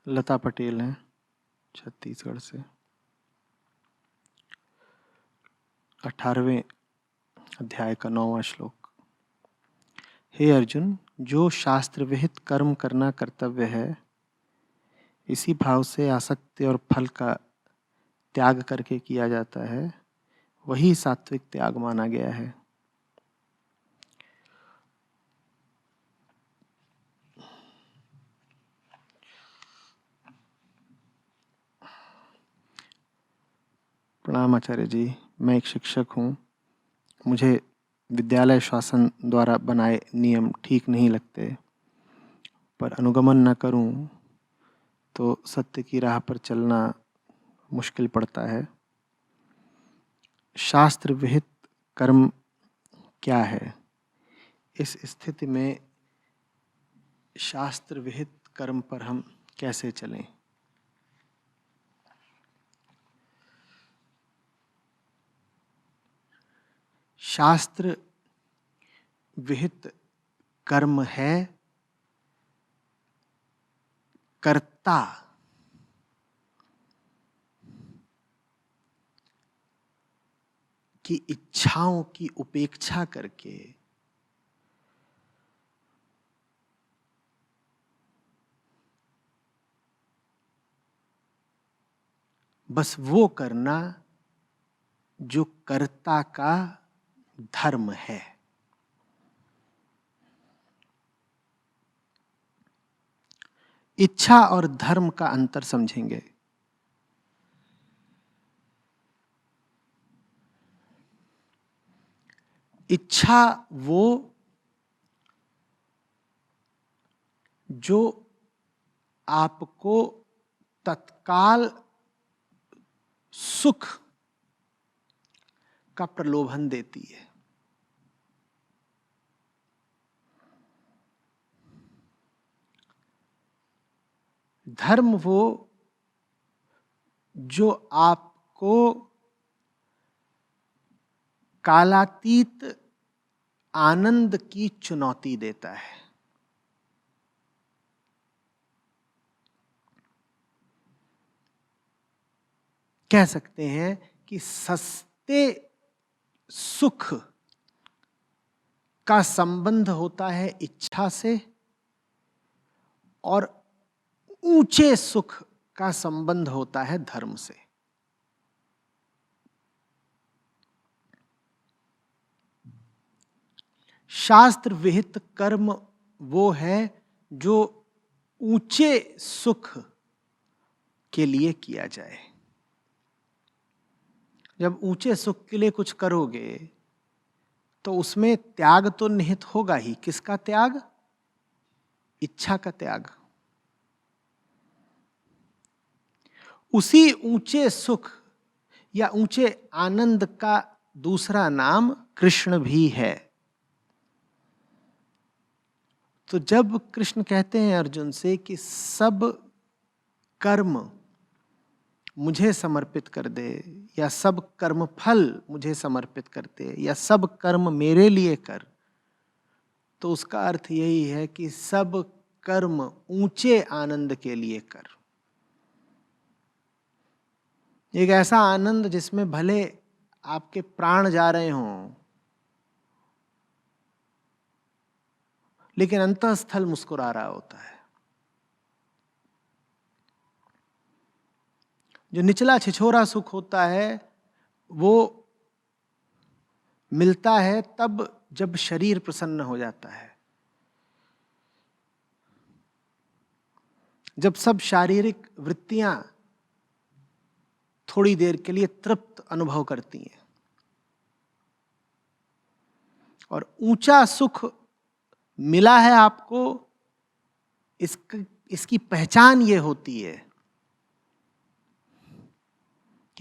लता पटेल हैं, छत्तीसगढ़ से। 18वें अध्याय का 9वां श्लोक। हे अर्जुन, जो शास्त्र विहित कर्म करना कर्तव्य है, इसी भाव से आसक्ति और फल का त्याग करके किया जाता है, वही सात्विक त्याग माना गया है। प्रणाम आचार्य जी, मैं एक शिक्षक हूँ। मुझे विद्यालय शासन द्वारा बनाए नियम ठीक नहीं लगते, पर अनुगमन न करूँ तो सत्य की राह पर चलना मुश्किल पड़ता है। शास्त्र विहित कर्म क्या है? इस स्थिति में शास्त्र विहित कर्म पर हम कैसे चलें? शास्त्र विहित कर्म है कर्ता की इच्छाओं की उपेक्षा करके बस वो करना जो कर्ता का धर्म है। इच्छा और धर्म का अंतर समझेंगे। इच्छा वो जो आपको तत्काल सुख का प्रलोभन देती है। धर्म वो जो आपको कालातीत आनंद की चुनौती देता है। कह सकते हैं कि सस्ते सुख का संबंध होता है इच्छा से और ऊंचे सुख का संबंध होता है धर्म से। शास्त्र विहित कर्म वो है जो ऊंचे सुख के लिए किया जाए। जब ऊंचे सुख के लिए कुछ करोगे तो उसमें त्याग तो निहित होगा ही। किसका त्याग? इच्छा का त्याग। उसी ऊंचे सुख या ऊंचे आनंद का दूसरा नाम कृष्ण भी है। तो जब कृष्ण कहते हैं अर्जुन से कि सब कर्म मुझे समर्पित कर दे या सब कर्म फल मुझे समर्पित कर दे या सब कर्म मेरे लिए कर, तो उसका अर्थ यही है कि सब कर्म ऊंचे आनंद के लिए कर। एक ऐसा आनंद जिसमें भले आपके प्राण जा रहे हों, लेकिन अंतःस्थल मुस्कुरा रहा होता है। जो निचला छिछोरा सुख होता है वो मिलता है तब जब शरीर प्रसन्न हो जाता है, जब सब शारीरिक वृत्तियां थोड़ी देर के लिए तृप्त अनुभव करती हैं। और ऊंचा सुख मिला है आपको, इसकी पहचान ये होती है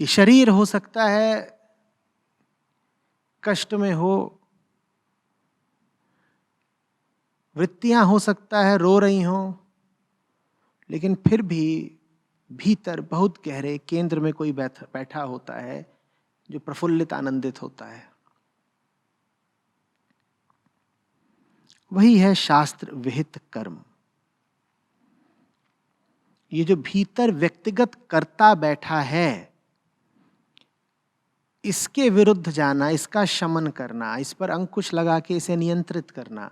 कि शरीर हो सकता है कष्ट में हो, वृत्तियां हो सकता है रो रही हों, लेकिन फिर भी भीतर बहुत गहरे केंद्र में कोई बैठा होता है जो प्रफुल्लित आनंदित होता है। वही है शास्त्र विहित कर्म। ये जो भीतर व्यक्तिगत कर्ता बैठा है, इसके विरुद्ध जाना, इसका शमन करना, इस पर अंकुश लगा के इसे नियंत्रित करना,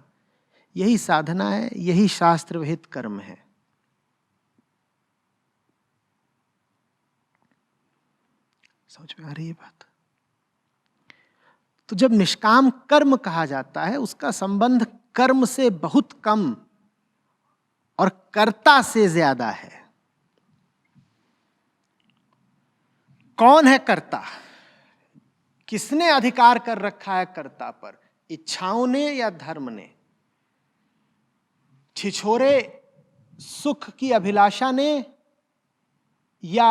यही साधना है, यही शास्त्र विहित कर्म है। समझ में आ रही है बात? तो जब निष्काम कर्म कहा जाता है, उसका संबंध कर्म से बहुत कम और कर्ता से ज्यादा है। कौन है कर्ता? किसने अधिकार कर रखा है कर्ता पर? इच्छाओं ने या धर्म ने? छिछोरे सुख की अभिलाषा ने या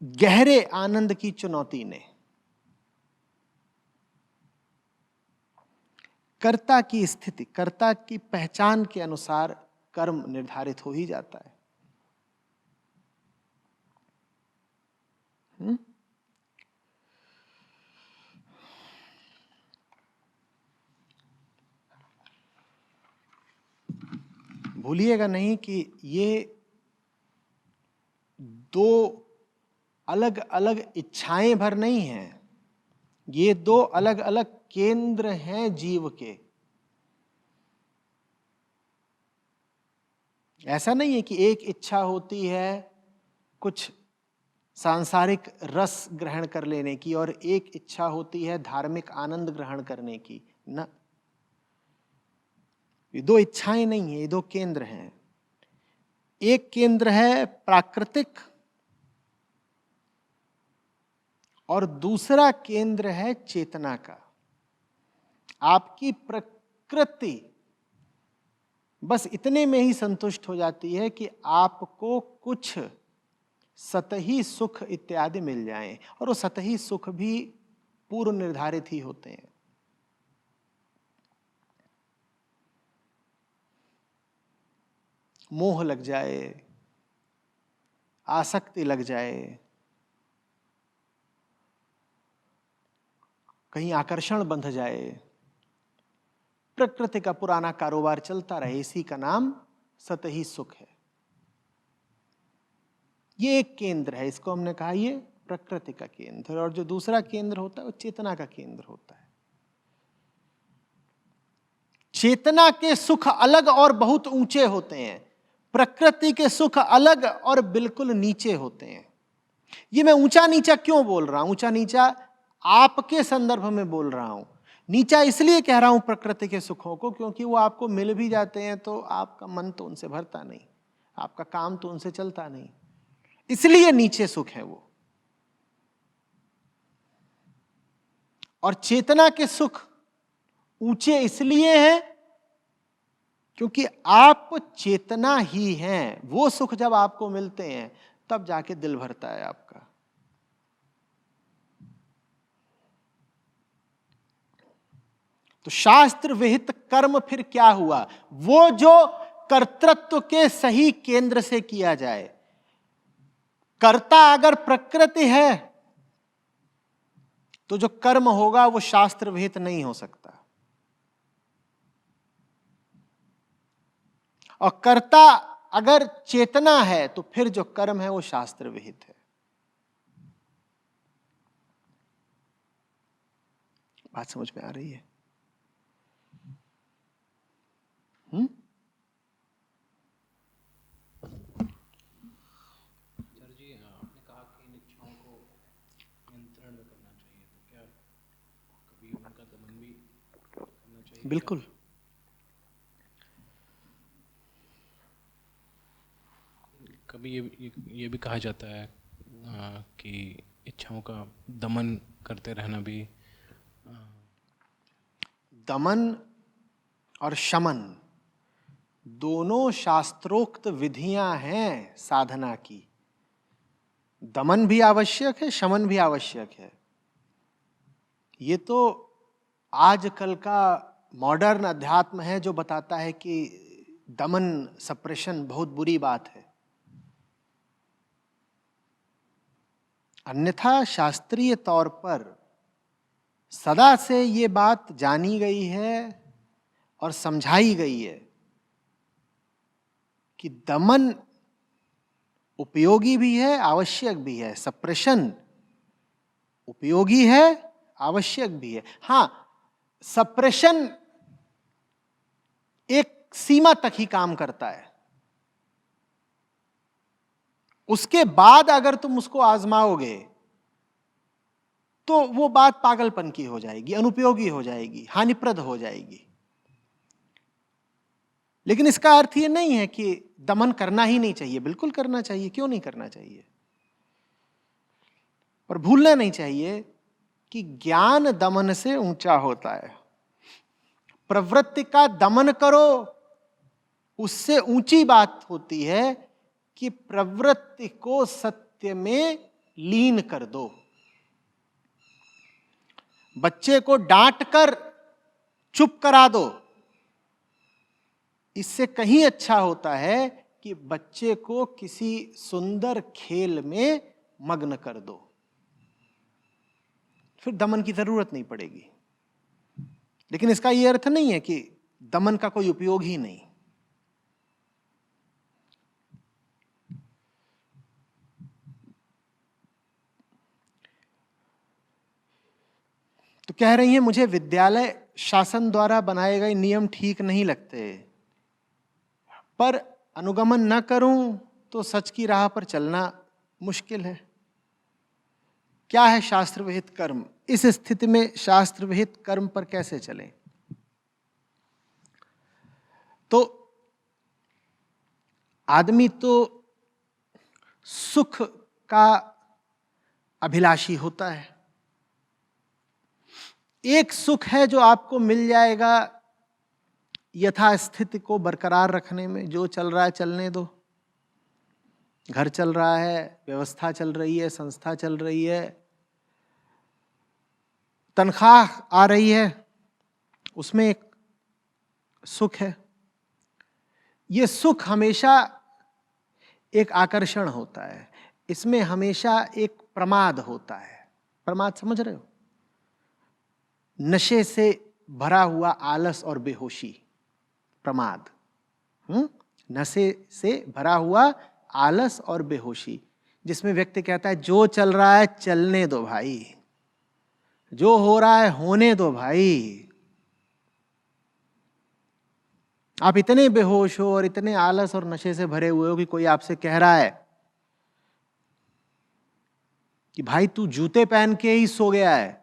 गहरे आनंद की चुनौती ने? कर्ता की स्थिति, कर्ता की पहचान के अनुसार कर्म निर्धारित हो ही जाता है। भूलिएगा नहीं कि ये दो अलग अलग इच्छाएं भर नहीं हैं, ये दो अलग अलग केंद्र हैं जीव के। ऐसा नहीं है कि एक इच्छा होती है कुछ सांसारिक रस ग्रहण कर लेने की और एक इच्छा होती है धार्मिक आनंद ग्रहण करने की। ना, ये दो इच्छाएं नहीं है, ये दो केंद्र हैं। एक केंद्र है प्राकृतिक और दूसरा केंद्र है चेतना का। आपकी प्रकृति बस इतने में ही संतुष्ट हो जाती है कि आपको कुछ सतही सुख इत्यादि मिल जाएं, और वो सतही सुख भी पूर्व निर्धारित ही होते हैं। मोह लग जाए, आसक्ति लग जाए, कहीं आकर्षण बंध जाए, प्रकृति का पुराना कारोबार चलता रहे, इसी का नाम सतही सुख है। ये एक केंद्र है, इसको हमने कहा ये प्रकृति का केंद्र। और जो दूसरा केंद्र होता है वो चेतना का केंद्र होता है। चेतना के सुख अलग और बहुत ऊंचे होते हैं, प्रकृति के सुख अलग और बिल्कुल नीचे होते हैं। ये मैं ऊंचा नीचा क्यों बोल रहा हूं? ऊंचा नीचा आपके संदर्भ में बोल रहा हूं। नीचा इसलिए कह रहा हूं प्रकृति के सुखों को, क्योंकि वो आपको मिल भी जाते हैं तो आपका मन तो उनसे भरता नहीं, आपका काम तो उनसे चलता नहीं, इसलिए नीचे सुख है वो। और चेतना के सुख ऊंचे इसलिए हैं क्योंकि आप चेतना ही हैं। वो सुख जब आपको मिलते हैं तब जाके दिल भरता है आपका। तो शास्त्र विहित कर्म फिर क्या हुआ? वो जो कर्तृत्व के सही केंद्र से किया जाए। कर्ता अगर प्रकृति है तो जो कर्म होगा वो शास्त्र विहित नहीं हो सकता, और कर्ता अगर चेतना है तो फिर जो कर्म है वो शास्त्र विहित है। बात समझ में आ रही है? सर जी, आपने कहा कि इन इच्छाओं को नियंत्रण में करना चाहिए, तो क्या कभी उनका दमन भी करना चाहिए? बिल्कुल। कभी ये भी कहा जाता है कि इच्छाओं का दमन करते रहना भी। दमन और शमन दोनों शास्त्रोक्त विधियां हैं साधना की। दमन भी आवश्यक है, शमन भी आवश्यक है। ये तो आजकल का मॉडर्न अध्यात्म है जो बताता है कि दमन, सप्रेशन बहुत बुरी बात है। अन्यथा शास्त्रीय तौर पर सदा से ये बात जानी गई है और समझाई गई है कि दमन उपयोगी भी है, आवश्यक भी है। सप्रेशन उपयोगी है, आवश्यक भी है। हां, सप्रेशन एक सीमा तक ही काम करता है। उसके बाद अगर तुम उसको आजमाओगे तो वो बात पागलपन की हो जाएगी, अनुपयोगी हो जाएगी, हानिप्रद हो जाएगी। लेकिन इसका अर्थ ये नहीं है कि दमन करना ही नहीं चाहिए, बिल्कुल करना चाहिए, क्यों नहीं करना चाहिए। पर भूलना नहीं चाहिए कि ज्ञान दमन से ऊंचा होता है। प्रवृत्ति का दमन करो, उससे ऊंची बात होती है कि प्रवृत्ति को सत्य में लीन कर दो। बच्चे को डांट कर चुप करा दो, इससे कहीं अच्छा होता है कि बच्चे को किसी सुंदर खेल में मग्न कर दो, फिर दमन की जरूरत नहीं पड़ेगी। लेकिन इसका यह अर्थ नहीं है कि दमन का कोई उपयोग ही नहीं। तो कह रही हैं मुझे विद्यालय शासन द्वारा बनाए गए नियम ठीक नहीं लगते, पर अनुगमन न करूं तो सच की राह पर चलना मुश्किल है। क्या है शास्त्र विहित कर्म? इस स्थिति में शास्त्र विहित कर्म पर कैसे चलें? तो आदमी तो सुख का अभिलाषी होता है। एक सुख है जो आपको मिल जाएगा यथास्थिति को बरकरार रखने में। जो चल रहा है चलने दो, घर चल रहा है, व्यवस्था चल रही है, संस्था चल रही है, तनख्वाह आ रही है, उसमें एक सुख है। ये सुख हमेशा एक आकर्षण होता है, इसमें हमेशा एक प्रमाद होता है। प्रमाद समझ रहे हो? नशे से भरा हुआ आलस और बेहोशी, प्रमाद। नशे से भरा हुआ आलस और बेहोशी, जिसमें व्यक्ति कहता है जो चल रहा है चलने दो भाई, जो हो रहा है होने दो भाई। आप इतने बेहोश हो और इतने आलस और नशे से भरे हुए हो कि कोई आपसे कह रहा है कि भाई तू जूते पहन के ही सो गया है,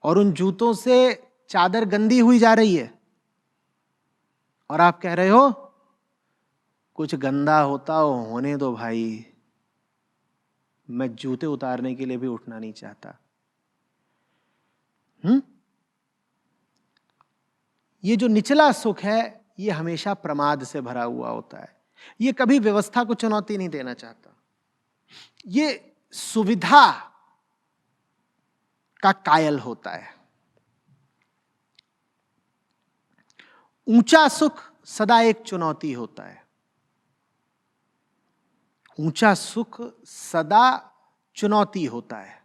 और उन जूतों से चादर गंदी हुई जा रही है, और आप कह रहे हो कुछ गंदा होता हो होने दो भाई, मैं जूते उतारने के लिए भी उठना नहीं चाहता। ये जो निचला सुख है ये हमेशा प्रमाद से भरा हुआ होता है। ये कभी व्यवस्था को चुनौती नहीं देना चाहता, ये सुविधा का कायल होता है। ऊंचा सुख सदा एक चुनौती होता है। ऊंचा सुख सदा चुनौती होता है,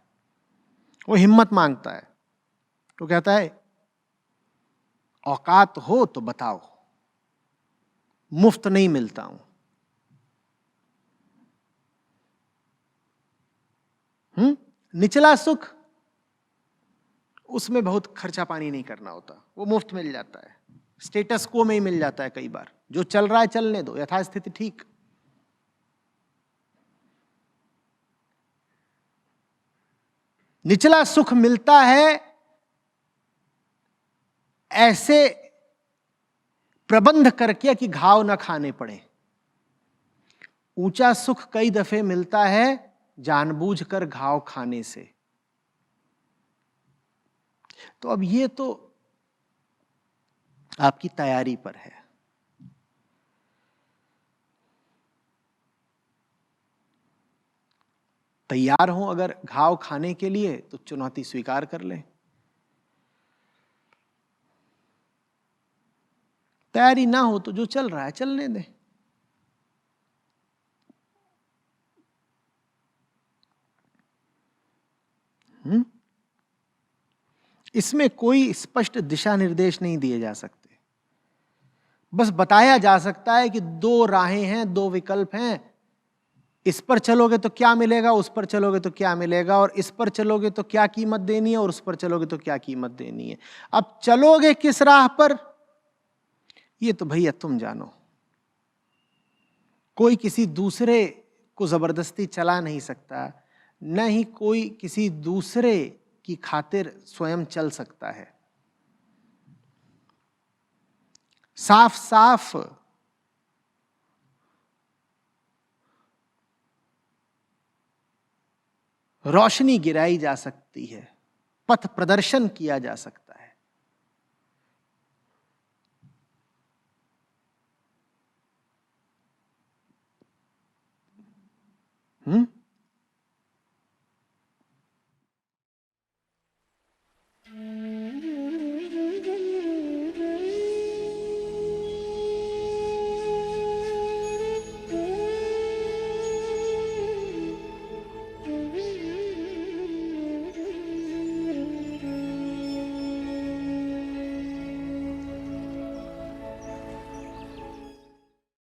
वो हिम्मत मांगता है। तो कहता है औकात हो तो बताओ, मुफ्त नहीं मिलता हूं। निचला सुख, उसमें बहुत खर्चा पानी नहीं करना होता, वो मुफ्त मिल जाता है, स्टेटस को में ही मिल जाता है। कई बार जो चल रहा है चलने दो, यथास्थिति ठीक। निचला सुख मिलता है ऐसे प्रबंध करके कि घाव न खाने पड़े। ऊंचा सुख कई दफे मिलता है जानबूझकर घाव खाने से। तो अब ये तो आपकी तैयारी पर है। तैयार हो अगर घाव खाने के लिए तो चुनौती स्वीकार कर लें। तैयारी ना हो तो जो चल रहा है चलने दें। इसमें कोई स्पष्ट दिशा निर्देश नहीं दिए जा सकते। बस बताया जा सकता है कि दो राहें हैं, दो विकल्प हैं, इस पर चलोगे तो क्या मिलेगा, उस पर चलोगे तो क्या मिलेगा, और इस पर चलोगे तो क्या कीमत देनी है और उस पर चलोगे तो क्या कीमत देनी है। अब चलोगे किस राह पर, ये तो भैया तुम जानो। कोई किसी दूसरे को जबरदस्ती चला नहीं सकता, न ही कोई किसी दूसरे की खातिर स्वयं चल सकता है। साफ साफ रोशनी गिराई जा सकती है, पथ प्रदर्शन किया जा सकता है।